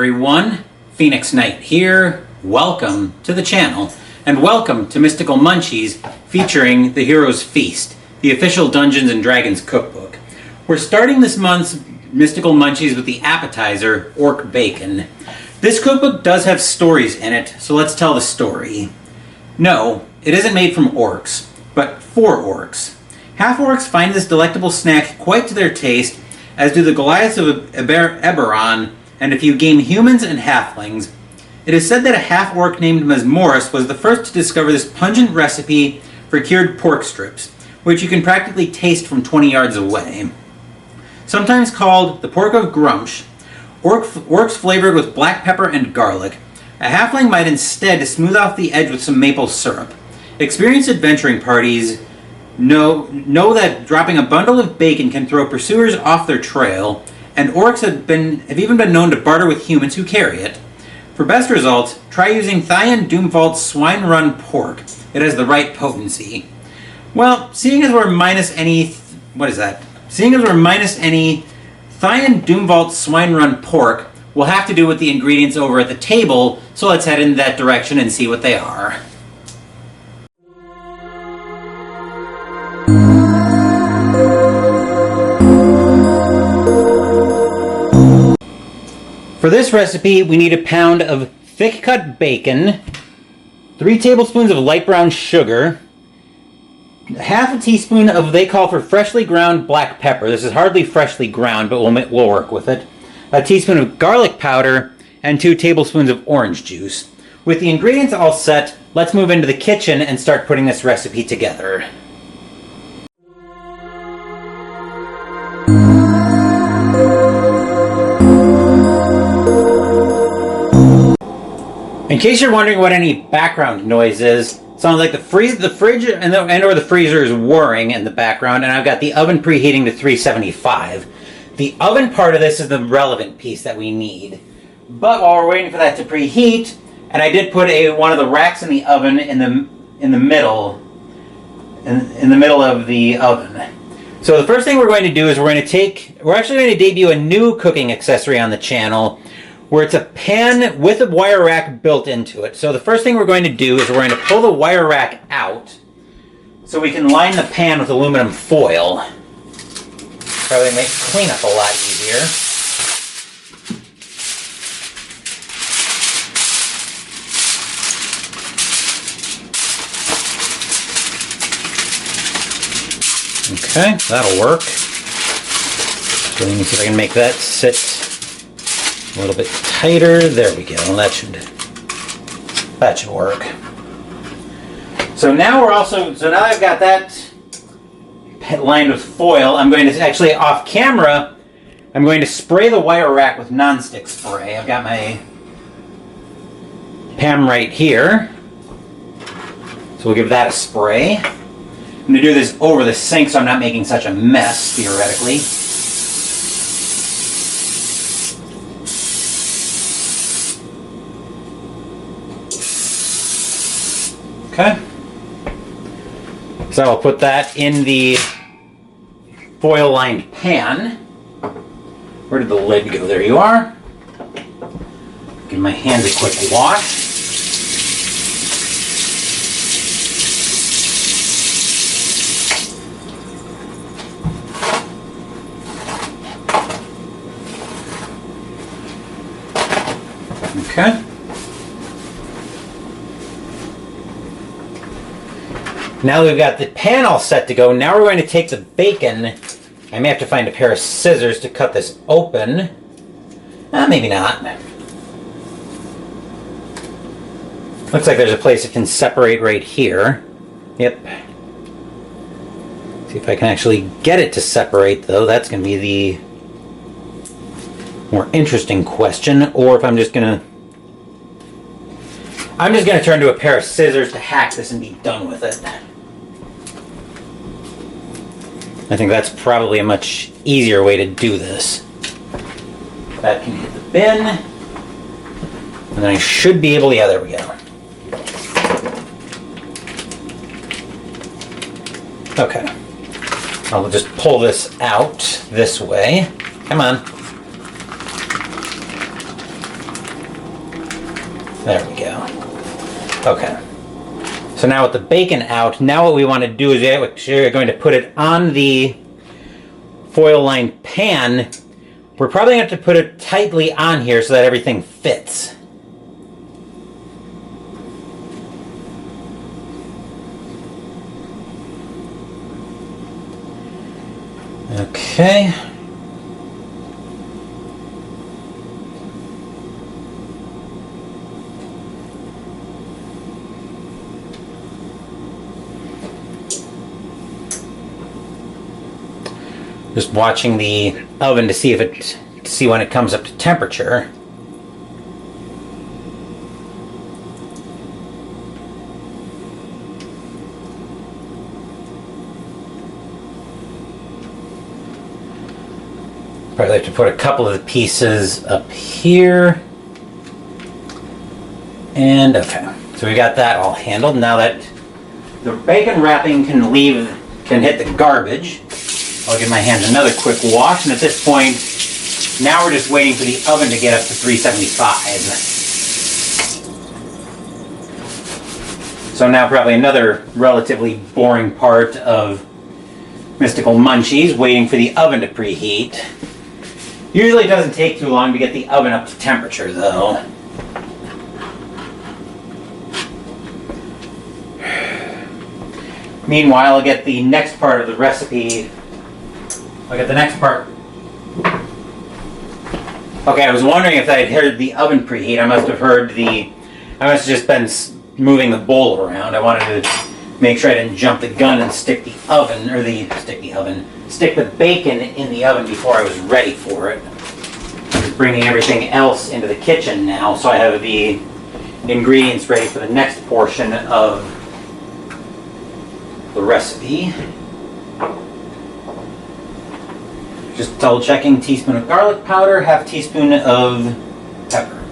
everyone, Phoenix Knight here. Welcome to the channel, and welcome to Mystical Munchies featuring the Hero's Feast, the official Dungeons & Dragons cookbook. We're starting this month's Mystical Munchies with the appetizer, Orc Bacon. This cookbook does have stories in it, so let's tell the story. No, it isn't made from orcs, but for orcs. Half-orcs find this delectable snack quite to their taste, as do the Goliaths of Eberron, and a few game humans and halflings. It is said that a half-orc named Mesmoris was the first to discover this pungent recipe for cured pork strips, which you can practically taste from 20 yards away. Sometimes called the pork of Grumsh, orcs flavored with black pepper and garlic. A halfling might instead smooth off the edge with some maple syrup. Experienced adventuring parties know that dropping a bundle of bacon can throw pursuers off their trail, and orcs have even been known to barter with humans who carry it. For best results, try using Thyan Doomvault's Swine Run pork. It has the right potency. Well, seeing as we're minus any Thyan Doomvault Swine Run pork, we'll have to do with the ingredients over at the table, so let's head in that direction and see what they are. For this recipe, we need a pound of thick-cut bacon, 3 tablespoons of light brown sugar, half a teaspoon of what they call for freshly ground black pepper. This is hardly freshly ground, but we'll work with it. A teaspoon of garlic powder, and 2 tablespoons of orange juice. With the ingredients all set, let's move into the kitchen and start putting this recipe together. In case you're wondering what any background noise is, it sounds like the fridge or the freezer is whirring in the background, and I've got the oven preheating to 375. The oven part of this is the relevant piece that we need. But while we're waiting for that to preheat, and I did put one of the racks in the oven in the middle of the oven. So the first thing we're going to do is we're actually going to debut a new cooking accessory on the channel, where it's a pan with a wire rack built into it. So the first thing we're going to do is we're going to pull the wire rack out so we can line the pan with aluminum foil. Probably make cleanup a lot easier. Okay, that'll work. So let me see if I can make that sit a little bit tighter. There we go. That should work. So now I've got that lined with foil. I'm going to actually, off camera, I'm going to spray the wire rack with nonstick spray. I've got my pan right here. So we'll give that a spray. I'm going to do this over the sink so I'm not making such a mess, theoretically. Okay. So I'll put that in the foil-lined pan. Where did the lid go? There you are. Give my hands a quick wash. Okay. Now that we've got the pan all set to go, now we're going to take the bacon. I may have to find a pair of scissors to cut this open. Maybe not. Looks like there's a place it can separate right here. Yep. See if I can actually get it to separate, though. That's going to be the more interesting question. Or if I'm just going to turn to a pair of scissors to hack this and be done with it. I think that's probably a much easier way to do this. That can hit the bin. And then I should be able, yeah, there we go. Okay. I'll just pull this out this way. Come on. There we go. Okay. So now with the bacon out, now what we want to do is we're going to put it on the foil-lined pan. We're probably going to have to put it tightly on here so that everything fits. Okay. Just watching the oven to see when it comes up to temperature. Probably have to put a couple of the pieces up here. And okay, so we got that all handled. Now that the bacon wrapping can hit the garbage, I'll give my hands another quick wash, and at this point, now we're just waiting for the oven to get up to 375. So now probably another relatively boring part of Mystical Munchies, waiting for the oven to preheat. Usually it doesn't take too long to get the oven up to temperature, though. Meanwhile, I'll get the next part of the recipe. I'll get the next part. Okay, I was wondering if I had heard the oven preheat. I must have just been moving the bowl around. I wanted to make sure I didn't jump the gun and stick the bacon in the oven before I was ready for it. I'm just bringing everything else into the kitchen now, so I have the ingredients ready for the next portion of the recipe. Just double checking, teaspoon of garlic powder, half teaspoon of pepper.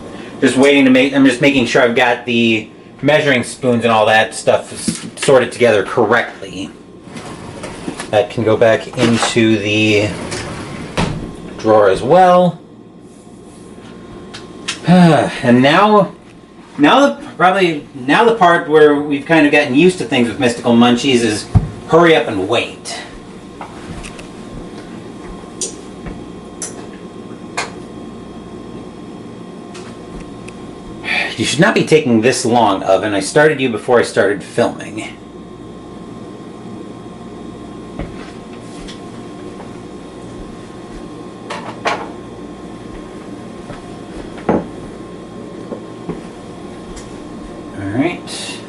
I'm just making sure I've got the measuring spoons and all that stuff sorted together correctly. That can go back into the drawer as well. And now the part where we've kind of gotten used to things with Mystical Munchies is hurry up and wait. You should not be taking this long, oven. I started you before I started filming. Alright.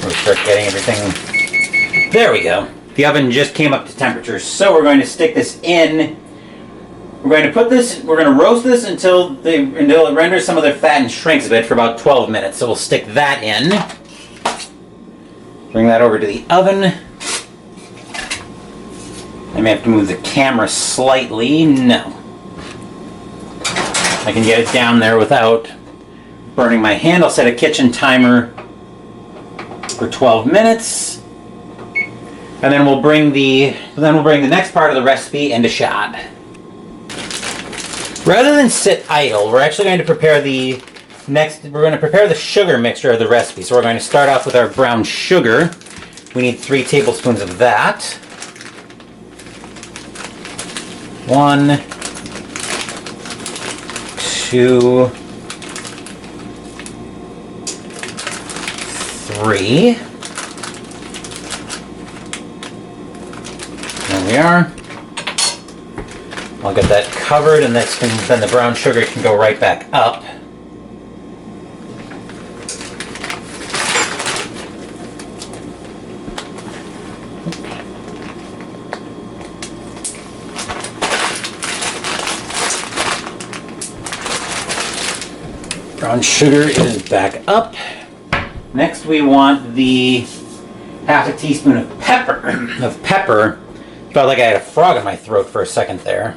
We'll start getting everything. There we go. The oven just came up to temperature, so we're going to stick this in. We're going to roast this until it renders some of the fat and shrinks a bit for about 12 minutes. So we'll stick that in. Bring that over to the oven. I may have to move the camera slightly. No. I can get it down there without burning my hand. I'll set a kitchen timer for 12 minutes. And then we'll bring the next part of the recipe into shot. Rather than sit idle, we're actually going to prepare the sugar mixture of the recipe. So we're going to start off with our brown sugar. We need 3 tablespoons of that. 1, 2, 3. There we are. I'll get that covered, and then the brown sugar can go right back up. Brown sugar is back up. Next we want the half a teaspoon of pepper. Felt like I had a frog in my throat for a second there.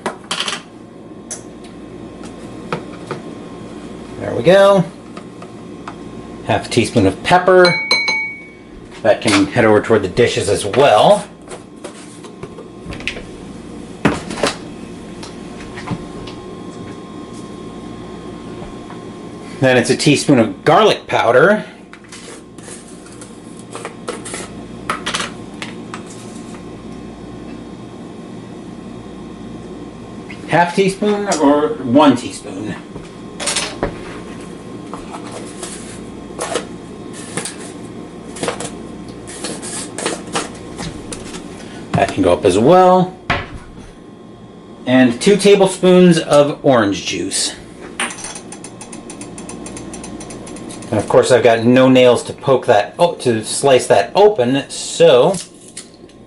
There we go. Half a teaspoon of pepper. That can head over toward the dishes as well. Then it's a teaspoon of garlic powder. Half teaspoon or 1 teaspoon? That can go up as well. And 2 tablespoons of orange juice. And of course I've got no nails to poke that, to slice that open, so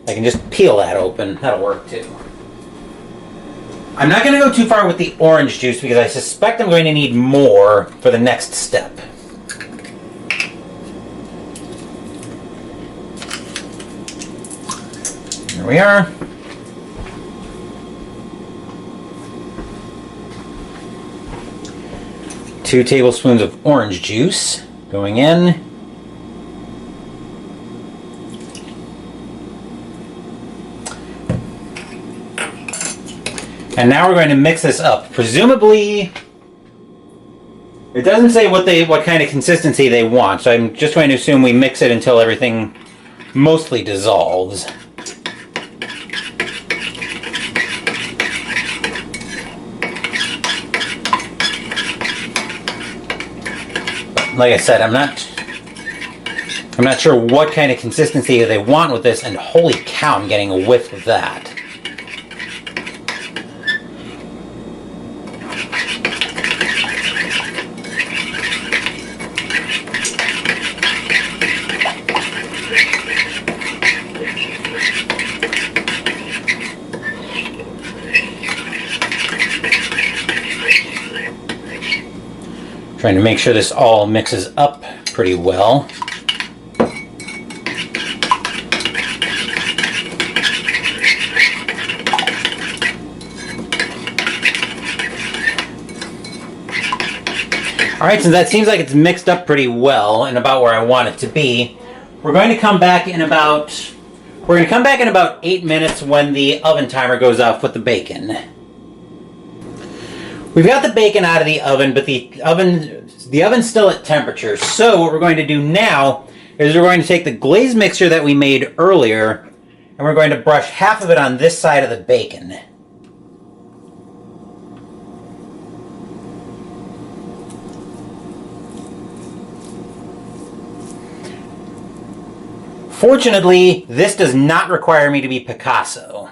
I can just peel that open. That'll work too. I'm not going to go too far with the orange juice because I suspect I'm going to need more for the next step. There we are. Two tablespoons of orange juice going in. And now we're going to mix this up. Presumably, it doesn't say what kind of consistency they want, so I'm just going to assume we mix it until everything mostly dissolves. Like I said, I'm not sure what kind of consistency they want with this, and holy cow, I'm getting a whiff of that. Trying to make sure this all mixes up pretty well. Alright, since that seems like it's mixed up pretty well and about where I want it to be, we're going to come back in about 8 minutes when the oven timer goes off with the bacon. We've got the bacon out of the oven, but the oven's still at temperature. So what we're going to do now is we're going to take the glaze mixture that we made earlier, and we're going to brush half of it on this side of the bacon. Fortunately, this does not require me to be Picasso.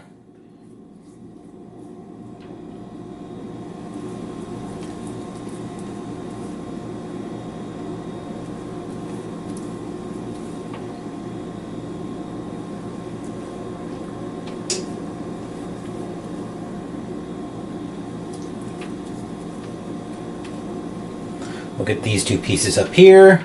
We'll get these two pieces up here.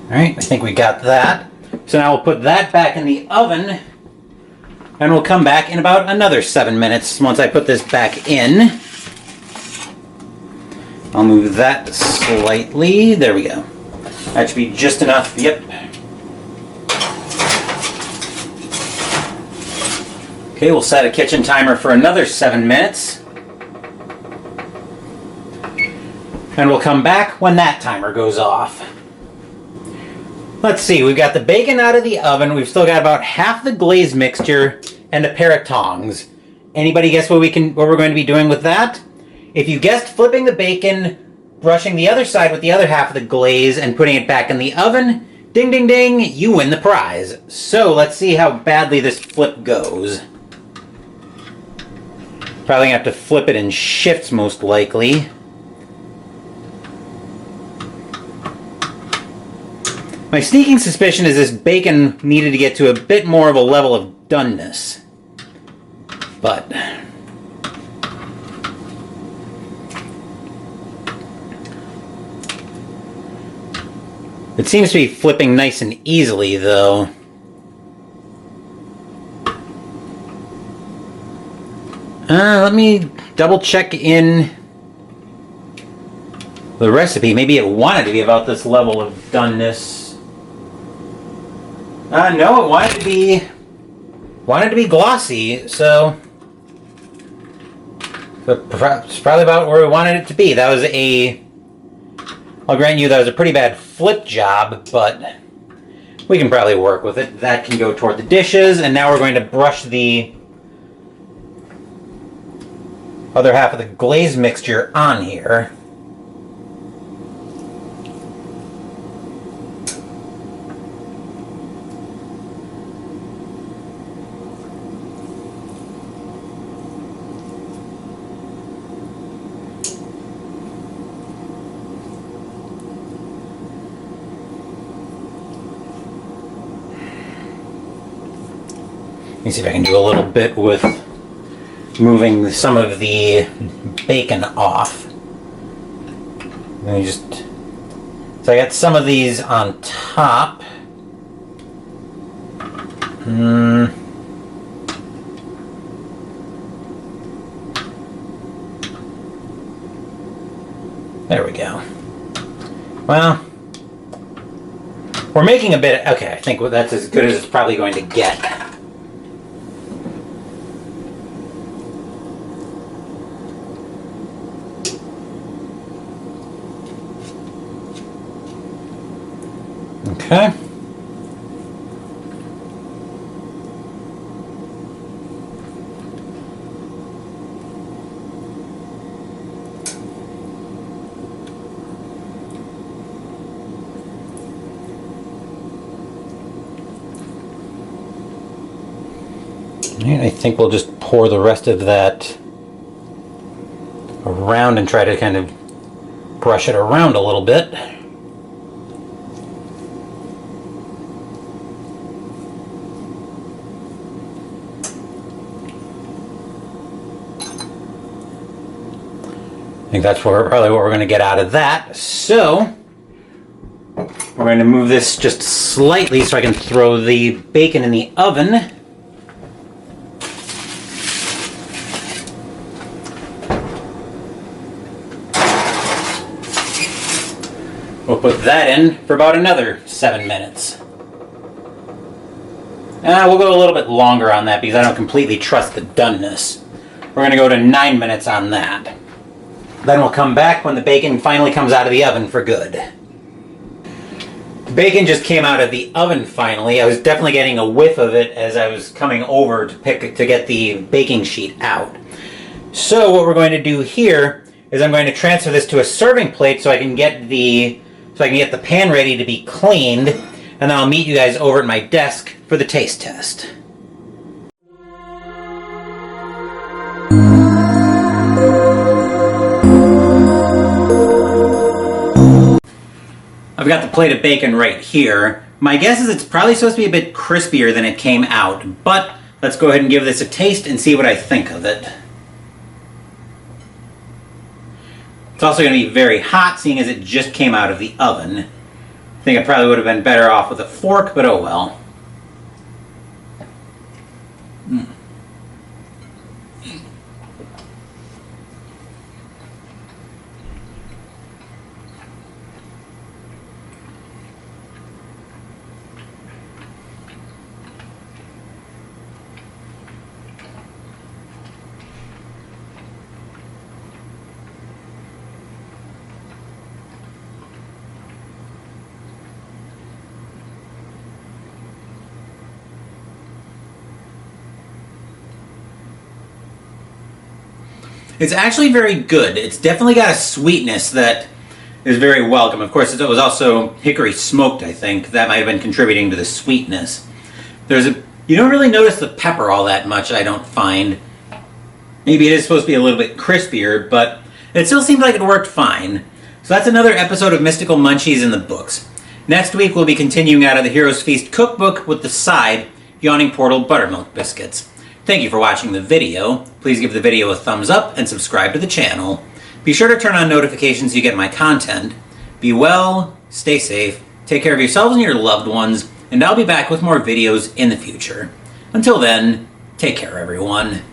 Alright, I think we got that. So now we'll put that back in the oven, and we'll come back in about another 7 minutes once I put this back in. I'll move that slightly. There we go. That should be just enough. Yep. Okay, we'll set a kitchen timer for another 7 minutes. And we'll come back when that timer goes off. Let's see, we've got the bacon out of the oven. We've still got about half the glaze mixture and a pair of tongs. Anybody guess what we're going to be doing with that? If you guessed flipping the bacon, brushing the other side with the other half of the glaze, and putting it back in the oven, ding ding ding, you win the prize. So let's see how badly this flip goes. Probably gonna have to flip it in shifts most likely. My sneaking suspicion is this bacon needed to get to a bit more of a level of doneness. But it seems to be flipping nice and easily, though. Let me double check in. the recipe. Maybe it wanted to be about this level of doneness. No, it wanted to be glossy, so it's probably about where we wanted it to be. That was I'll grant you that was a pretty bad flip job, but we can probably work with it. That can go toward the dishes, and now we're going to brush the other half of the glaze mixture on here. Let me see if I can do a little bit with moving some of the bacon off. Let me just... So I got some of these on top. There we go. Well, we're making a bit... Okay, I think that's as good as it's probably going to get. Okay. And I think we'll just pour the rest of that around and try to kind of brush it around a little bit. I think that's probably what we're going to get out of that. So, we're going to move this just slightly so I can throw the bacon in the oven. We'll put that in for about another 7 minutes. We'll go a little bit longer on that because I don't completely trust the doneness. We're going to go to 9 minutes on that. Then we'll come back when the bacon finally comes out of the oven for good. The bacon just came out of the oven finally. I was definitely getting a whiff of it as I was coming over to get the baking sheet out. So what we're going to do here is I'm going to transfer this to a serving plate so I can get the pan ready to be cleaned, and then I'll meet you guys over at my desk for the taste test. I've got the plate of bacon right here. My guess is it's probably supposed to be a bit crispier than it came out, but let's go ahead and give this a taste and see what I think of it. It's also going to be very hot, seeing as it just came out of the oven. I think I probably would have been better off with a fork, but oh well. It's actually very good. It's definitely got a sweetness that is very welcome. Of course, it was also hickory smoked, I think. That might have been contributing to the sweetness. You don't really notice the pepper all that much, I don't find. Maybe it is supposed to be a little bit crispier, but it still seemed like it worked fine. So that's another episode of Mystical Munchies in the books. Next week, we'll be continuing out of the Hero's Feast cookbook with the side, Yawning Portal Buttermilk Biscuits. Thank you for watching the video. Please give the video a thumbs up and subscribe to the channel. Be sure to turn on notifications so you get my content. Be well, stay safe, take care of yourselves and your loved ones, and I'll be back with more videos in the future. Until then, take care everyone.